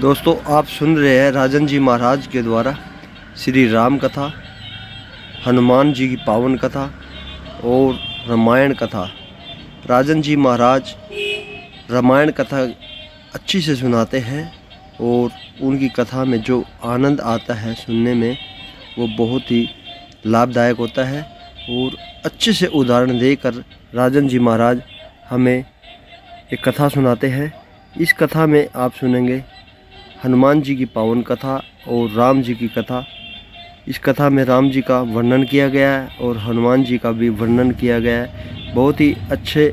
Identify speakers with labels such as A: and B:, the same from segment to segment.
A: दोस्तों, आप सुन रहे हैं राजन जी महाराज के द्वारा श्री राम कथा, हनुमान जी की पावन कथा और रामायण कथा। राजन जी महाराज रामायण कथा अच्छी से सुनाते हैं और उनकी कथा में जो आनंद आता है सुनने में वो बहुत ही लाभदायक होता है। और अच्छे से उदाहरण देकर राजन जी महाराज हमें एक कथा सुनाते हैं। इस कथा में आप सुनेंगे हनुमान जी की पावन कथा और राम जी की कथा। इस कथा में राम जी का वर्णन किया गया है और हनुमान जी का भी वर्णन किया गया है। बहुत ही अच्छे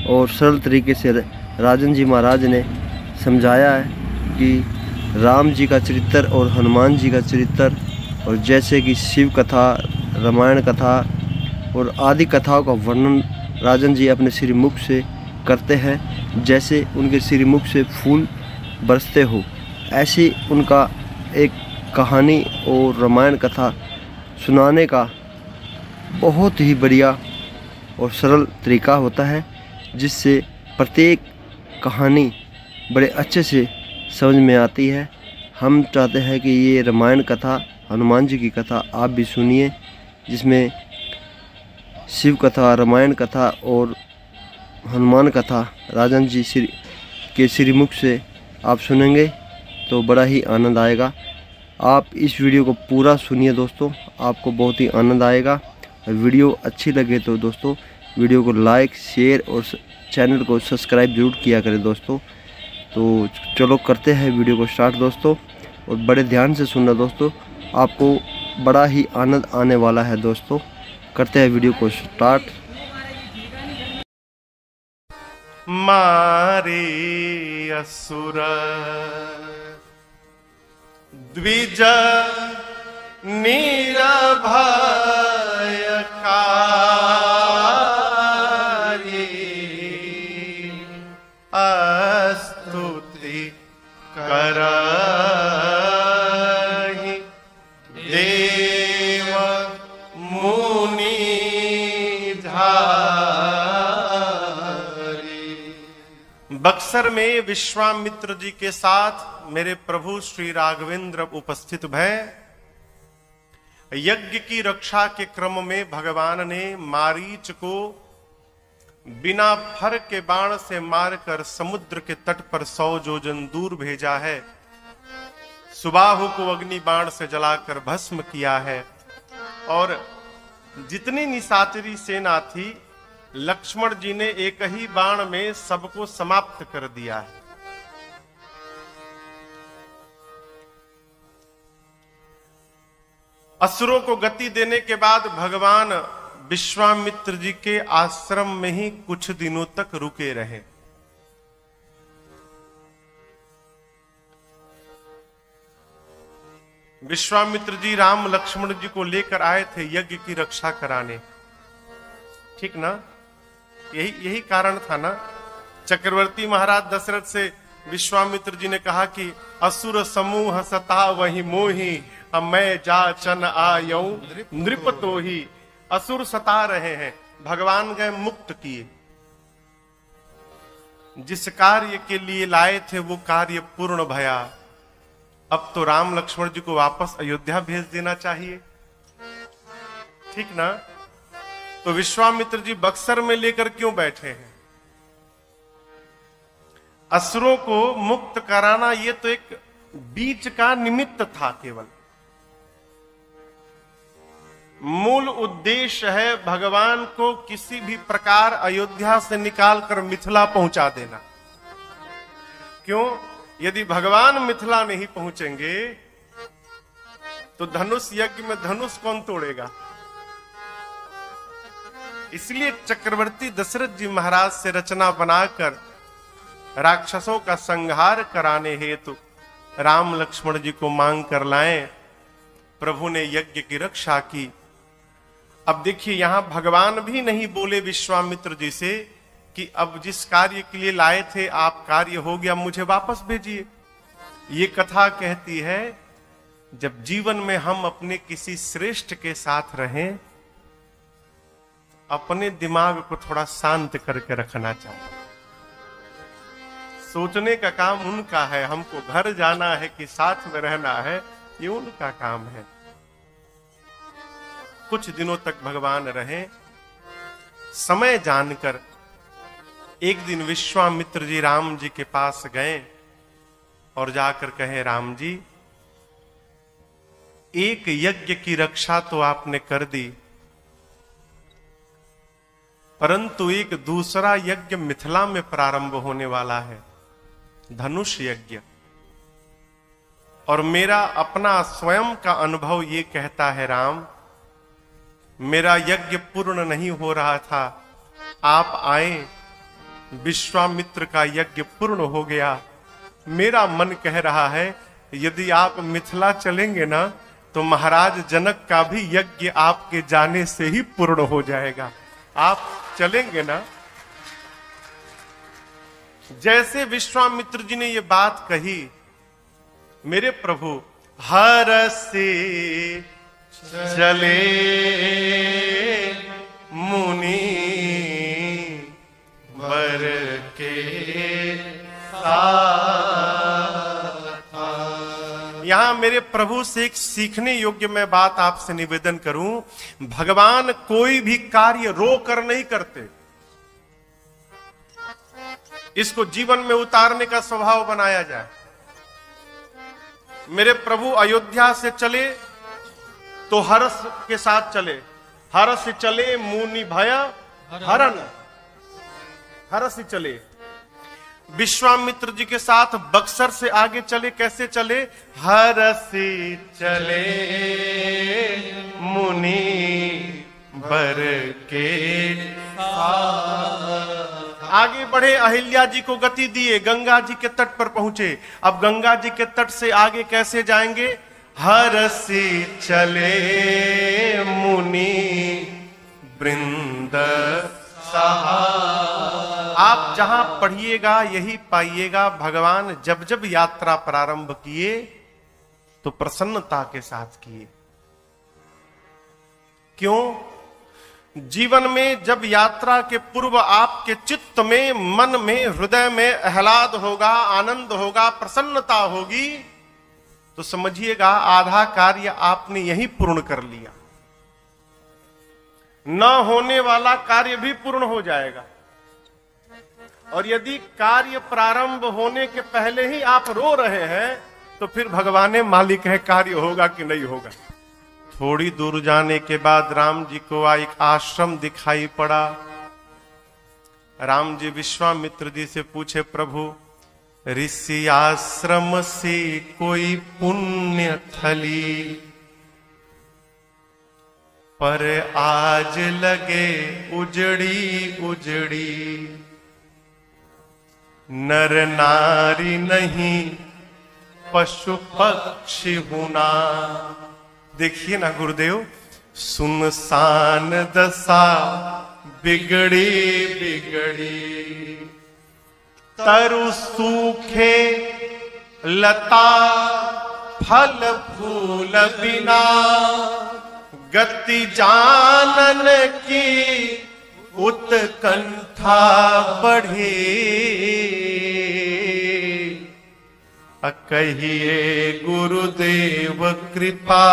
A: और सरल तरीके से राजन जी महाराज ने समझाया है कि राम जी का चरित्र और हनुमान जी का चरित्र, और जैसे कि शिव कथा, रामायण कथा और आदि कथाओं का वर्णन राजन जी अपने श्रीमुख से करते हैं। जैसे उनके श्रीमुख से फूल बरसते हो, ऐसी उनका एक कहानी और रामायण कथा सुनाने का बहुत ही बढ़िया और सरल तरीका होता है, जिससे प्रत्येक कहानी बड़े अच्छे से समझ में आती है। हम चाहते हैं कि ये रामायण कथा, हनुमान जी की कथा आप भी सुनिए, जिसमें शिव कथा, रामायण कथा और हनुमान कथा राजन जी के श्रीमुख से आप सुनेंगे तो बड़ा ही आनंद आएगा। आप इस वीडियो को पूरा सुनिए दोस्तों, आपको बहुत ही आनंद आएगा। वीडियो अच्छी लगे तो दोस्तों वीडियो को लाइक, शेयर और चैनल को सब्सक्राइब जरूर किया करें दोस्तों। तो चलो करते हैं वीडियो को स्टार्ट दोस्तों, और बड़े ध्यान से सुनना दोस्तों, आपको बड़ा ही आनंद आने वाला है दोस्तों। करते हैं वीडियो को स्टार्ट।
B: मारे असुर द्विज निरभयकारी स्तुति करहि देव मुनि बक्सर में विश्वामित्र जी के साथ मेरे प्रभु श्री राघवेंद्र उपस्थित भय। यज्ञ की रक्षा के क्रम में भगवान ने मारीच को बिना फर के बाण से मारकर समुद्र के तट पर 100 योजन दूर भेजा है। सुबाहु को अग्नि बाण से जलाकर भस्म किया है, और जितनी निशाचरी सेना थी लक्ष्मण जी ने एक ही बाण में सबको समाप्त कर दिया है। असुरों को गति देने के बाद भगवान विश्वामित्र जी के आश्रम में ही कुछ दिनों तक रुके रहे। विश्वामित्र जी राम लक्ष्मण जी को लेकर आए थे यज्ञ की रक्षा कराने, ठीक ना? यही कारण था ना। चक्रवर्ती महाराज दशरथ से विश्वामित्र जी ने कहा कि असुर समूह सता वही मोही, मैं जाचन आयौ नृप तो ही। असुर सता रहे हैं, भगवान गए मुक्त किए। जिस कार्य के लिए लाए थे वो कार्य पूर्ण भया। अब तो राम लक्ष्मण जी को वापस अयोध्या भेज देना चाहिए, ठीक ना? तो विश्वामित्र जी बक्सर में लेकर क्यों बैठे हैं? असुरों को मुक्त कराना ये तो एक बीच का निमित्त था केवल। मूल उद्देश्य है भगवान को किसी भी प्रकार अयोध्या से निकालकर मिथिला पहुंचा देना। क्यों? यदि भगवान मिथिला नहीं पहुंचेंगे तो धनुष यज्ञ में धनुष कौन तोड़ेगा? इसलिए चक्रवर्ती दशरथ जी महाराज से रचना बनाकर राक्षसों का संहार कराने हेतु राम लक्ष्मण जी को मांग कर लाए। प्रभु ने यज्ञ की रक्षा की। अब देखिए, यहां भगवान भी नहीं बोले विश्वामित्र जी से कि अब जिस कार्य के लिए लाए थे आप कार्य हो गया, मुझे वापस भेजिए। ये कथा कहती है जब जीवन में हम अपने किसी श्रेष्ठ के साथ रहें, अपने दिमाग को थोड़ा शांत करके रखना चाहिए। सोचने का काम उनका है, हमको घर जाना है कि साथ में रहना है, ये उनका काम है। कुछ दिनों तक भगवान रहे। समय जानकर एक दिन विश्वामित्र जी राम जी के पास गए और जाकर कहे, राम जी, एक यज्ञ की रक्षा तो आपने कर दी, परंतु एक दूसरा यज्ञ मिथिला में प्रारंभ होने वाला है, धनुष यज्ञ। और मेरा अपना स्वयं का अनुभव ये कहता है, राम, मेरा यज्ञ पूर्ण नहीं हो रहा था, आप आए, विश्वामित्र का यज्ञ पूर्ण हो गया। मेरा मन कह रहा है यदि आप मिथिला चलेंगे ना तो महाराज जनक का भी यज्ञ आपके जाने से ही पूर्ण हो जाएगा। आप चलेंगे ना? जैसे विश्वामित्र जी ने ये बात कही, मेरे प्रभु हरसे चले मुनि वर के यहां मेरे प्रभु से एक सीखने योग्य मैं बात आपसे निवेदन करूं। भगवान कोई भी कार्य रो कर नहीं करते, इसको जीवन में उतारने का स्वभाव बनाया जाए। मेरे प्रभु अयोध्या से चले तो हर्ष के साथ चले, हर्ष चले मुनि भय हरण, हर्ष चले। विश्वामित्र जी के साथ बक्सर से आगे चले, कैसे चले? हरसी चले मुनि बर के आगे बढ़े, अहिल्या जी को गति दिए, गंगा जी के तट पर पहुंचे। अब गंगा जी के तट से आगे कैसे जाएंगे? हरसी चले मुनि वृंद सहा। आप जहां पढ़िएगा यही पाइएगा, भगवान जब जब यात्रा प्रारंभ किए तो प्रसन्नता के साथ किए। क्यों? जीवन में जब यात्रा के पूर्व आपके चित्त में, मन में, हृदय में आह्लाद होगा, आनंद होगा, प्रसन्नता होगी, तो समझिएगा आधा कार्य आपने यही पूर्ण कर लिया। न होने वाला कार्य भी पूर्ण हो जाएगा। और यदि कार्य प्रारंभ होने के पहले ही आप रो रहे हैं तो फिर भगवान मालिक है, कार्य होगा कि नहीं होगा। थोड़ी दूर जाने के बाद राम जी को एक आश्रम दिखाई पड़ा। राम जी विश्वामित्र जी से पूछे, प्रभु ऋषि आश्रम से कोई पुण्य थली, पर आज लगे उजड़ी उजड़ी, नर नारी नहीं पशु पक्षी हुना। देखिए ना गुरुदेव, सुनसान दशा बिगड़ी बिगड़ी, तरु सूखे लता फल फूल बिना, गति जानन की उत्कंठा बढ़ी, कहिए गुरुदेव कृपा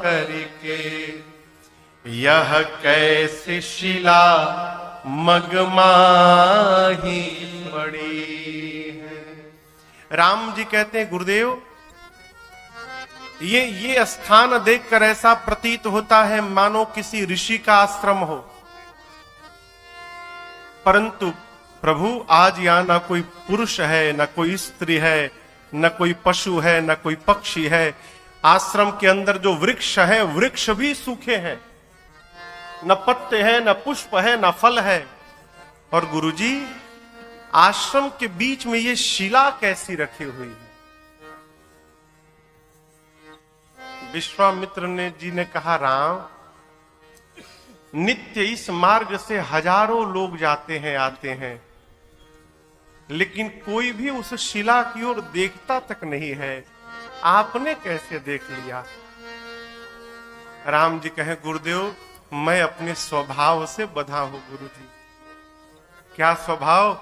B: करके, यह कैसी शिला मगमाही पड़ी है। राम जी कहते हैं, गुरुदेव ये स्थान देखकर ऐसा प्रतीत होता है मानो किसी ऋषि का आश्रम हो, परंतु प्रभु आज यहां ना कोई पुरुष है, न कोई स्त्री है, न कोई पशु है, न कोई पक्षी है। आश्रम के अंदर जो वृक्ष है, वृक्ष भी सूखे हैं, न पत्ते हैं, न पुष्प है, न फल है। और गुरुजी, आश्रम के बीच में ये शिला कैसी रखी हुई है? विश्वामित्र जी ने कहा, राम, नित्य इस मार्ग से हजारों लोग जाते हैं, आते हैं, लेकिन कोई भी उस शिला की ओर देखता तक नहीं है, आपने कैसे देख लिया? राम जी कहे, गुरुदेव मैं अपने स्वभाव से बधा हूं। गुरु जी, क्या स्वभाव?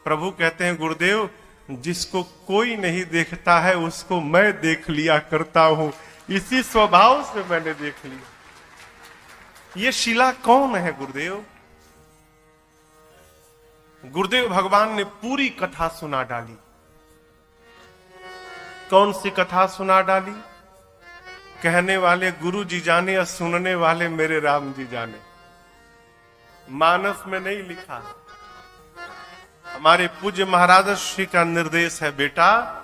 B: प्रभु कहते हैं गुरुदेव, जिसको कोई नहीं देखता है उसको मैं देख लिया करता हूं, इसी स्वभाव से मैंने देख लिया। ये शिला कौन है गुरुदेव? गुरुदेव भगवान ने पूरी कथा सुना डाली। कौन सी कथा सुना डाली? कहने वाले गुरु जी जाने और सुनने वाले मेरे राम जी जाने। मानस में नहीं लिखा, हमारे पूज्य महाराज श्री का निर्देश है, बेटा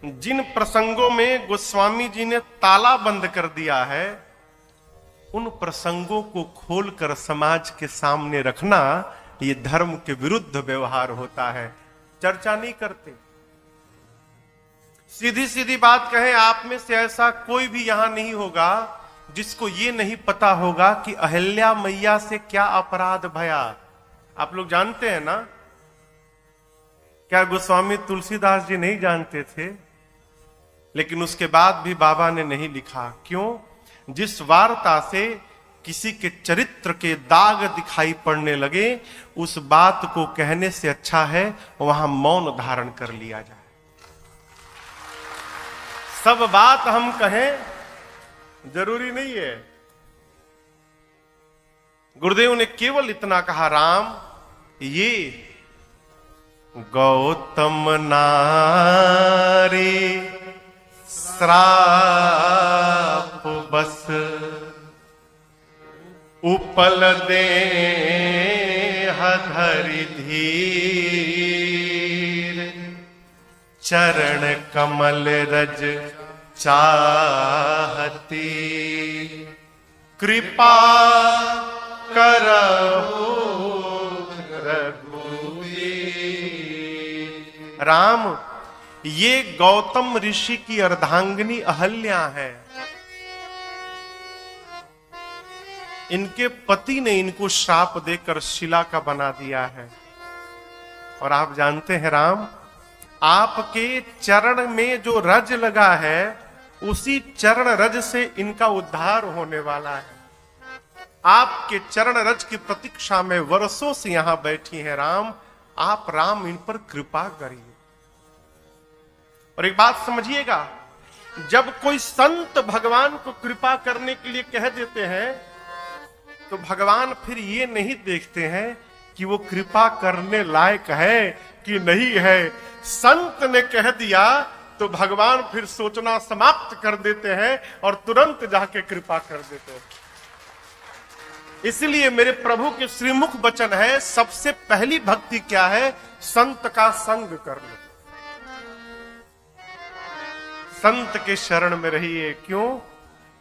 B: जिन प्रसंगों में गोस्वामी जी ने ताला बंद कर दिया है, उन प्रसंगों को खोलकर समाज के सामने रखना ये धर्म के विरुद्ध व्यवहार होता है। चर्चा नहीं करते। सीधी सीधी बात कहें, आप में से ऐसा कोई भी यहां नहीं होगा जिसको ये नहीं पता होगा कि अहिल्या मैया से क्या अपराध भया। आप लोग जानते हैं ना? क्या गोस्वामी तुलसीदास जी नहीं जानते थे? लेकिन उसके बाद भी बाबा ने नहीं लिखा। क्यों? जिस वार्ता से किसी के चरित्र के दाग दिखाई पड़ने लगे, उस बात को कहने से अच्छा है वहां मौन धारण कर लिया जाए। सब बात हम कहें जरूरी नहीं है। गुरुदेव ने केवल इतना कहा, राम ये गौतम नारी श्राप बस उपल दे हधरि धीर, चरण कमल रज चाहती, कृपा करहु रघुवीर। राम ये गौतम ऋषि की अर्धांगिनी अहल्या है। इनके पति ने इनको श्राप देकर शिला का बना दिया है। और आप जानते हैं राम, आपके चरण में जो रज लगा है, उसी चरण रज से इनका उद्धार होने वाला है। आपके चरण रज की प्रतीक्षा में वर्षों से यहां बैठी हैं राम। आप राम इन पर कृपा करिए। और एक बात समझिएगा, जब कोई संत भगवान को कृपा करने के लिए कह देते हैं, तो भगवान फिर ये नहीं देखते हैं कि वो कृपा करने लायक है कि नहीं है। संत ने कह दिया तो भगवान फिर सोचना समाप्त कर देते हैं और तुरंत जाके कृपा कर देते हैं। इसलिए मेरे प्रभु के श्रीमुख वचन है, सबसे पहली भक्ति क्या है? संत का संग कर लो, संत के शरण में रहिए। क्यों?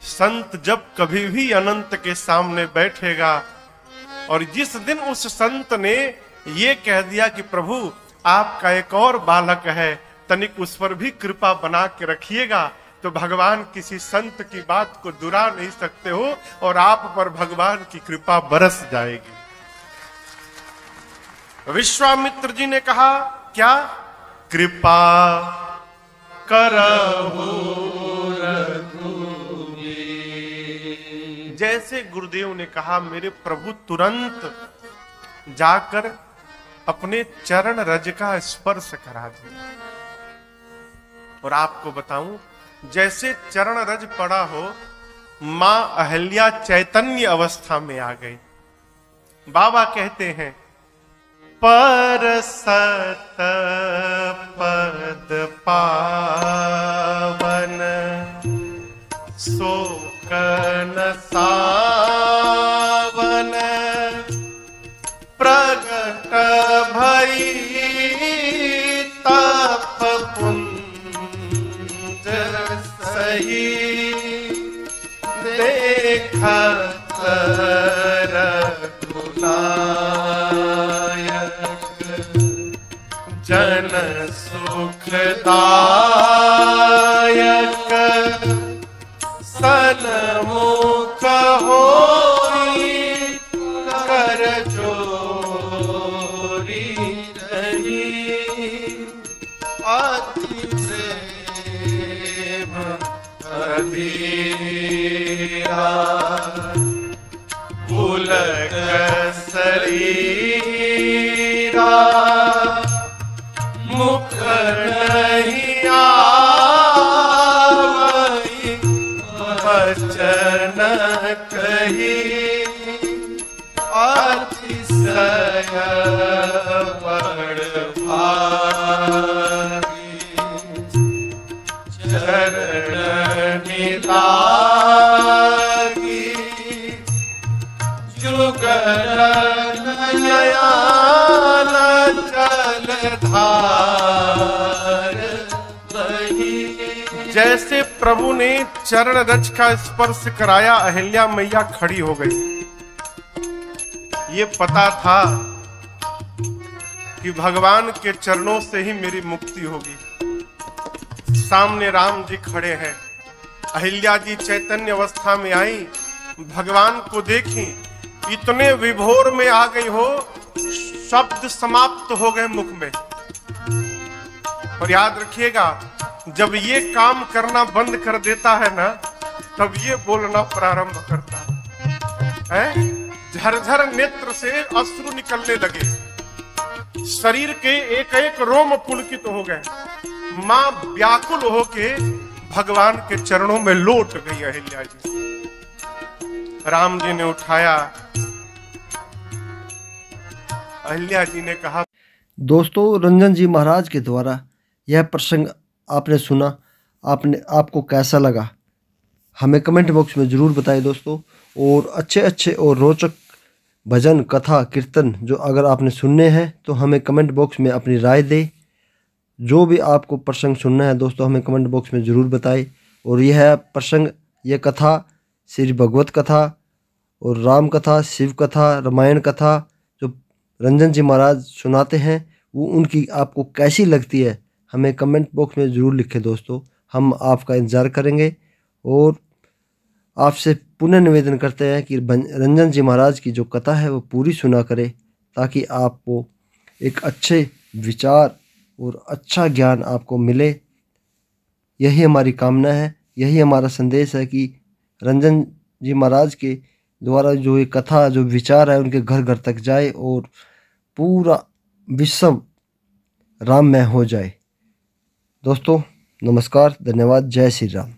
B: संत जब कभी भी अनंत के सामने बैठेगा, और जिस दिन उस संत ने ये कह दिया कि प्रभु आपका एक और बालक है, तनिक उस पर भी कृपा बना के रखिएगा, तो भगवान किसी संत की बात को दुरा नहीं सकते हो और आप पर भगवान की कृपा बरस जाएगी। विश्वामित्र जी ने कहा क्या? कृपा करहु रघुवीर। जैसे गुरुदेव ने कहा, मेरे प्रभु तुरंत जाकर अपने चरण रज का स्पर्श करा दिया। और आपको बताऊं, जैसे चरण रज पड़ा हो, मां अहल्या चैतन्य अवस्था में आ गई। बाबा कहते हैं, परसत पद पावन शोकन सावन, प्रगट भई तप पुंज सही, देखत रघुनायक जन सुखदायक, सन्मुख होई कर जोरी रही, अति प्रेम अधीरा, पुलक शरीरा, लागी जुगल नयन जलधार बही। जैसे प्रभु ने चरण रज का स्पर्श कराया, अहिल्या मैया खड़ी हो गई। ये पता था कि भगवान के चरणों से ही मेरी मुक्ति होगी। सामने राम जी खड़े हैं। अहिल्या जी चैतन्य अवस्था में आई, भगवान को देखी, इतने विभोर में आ गई हो, शब्द समाप्त हो गए मुख में। और याद रखिएगा, जब ये काम करना बंद कर देता है ना, तब ये बोलना प्रारंभ करता है। झरझर नेत्र से अश्रु निकलने लगे, शरीर के एक एक रोम पुलकित हो गए। मां व्याकुल होके भगवान के चरणों में लौट गई अहिल्या जी। राम जी ने उठाया, अहिल्या जी ने कहा।
A: दोस्तों, रंजन जी महाराज के द्वारा यह प्रसंग आपने सुना, आपको कैसा लगा हमें कमेंट बॉक्स में ज़रूर बताएं दोस्तों। और अच्छे अच्छे और रोचक भजन, कथा, कीर्तन जो अगर आपने सुनने हैं तो हमें कमेंट बॉक्स में अपनी राय दें। जो भी आपको प्रसंग सुनना है दोस्तों, हमें कमेंट बॉक्स में ज़रूर बताएं। और यह प्रसंग, यह कथा श्री भगवत कथा और राम कथा, शिव कथा, रामायण कथा जो रंजन जी महाराज सुनाते हैं, वो उनकी आपको कैसी लगती है हमें कमेंट बॉक्स में ज़रूर लिखें दोस्तों। हम आपका इंतज़ार करेंगे और आपसे पुनः निवेदन करते हैं कि रंजन जी महाराज की जो कथा है वो पूरी सुना करें, ताकि आपको एक अच्छे विचार और अच्छा ज्ञान आपको मिले। यही हमारी कामना है, यही हमारा संदेश है कि रंजन जी महाराज के द्वारा जो ये कथा, जो विचार है, उनके घर घर तक जाए और पूरा विश्व राममय हो जाए। दोस्तों नमस्कार, धन्यवाद, जय श्री राम।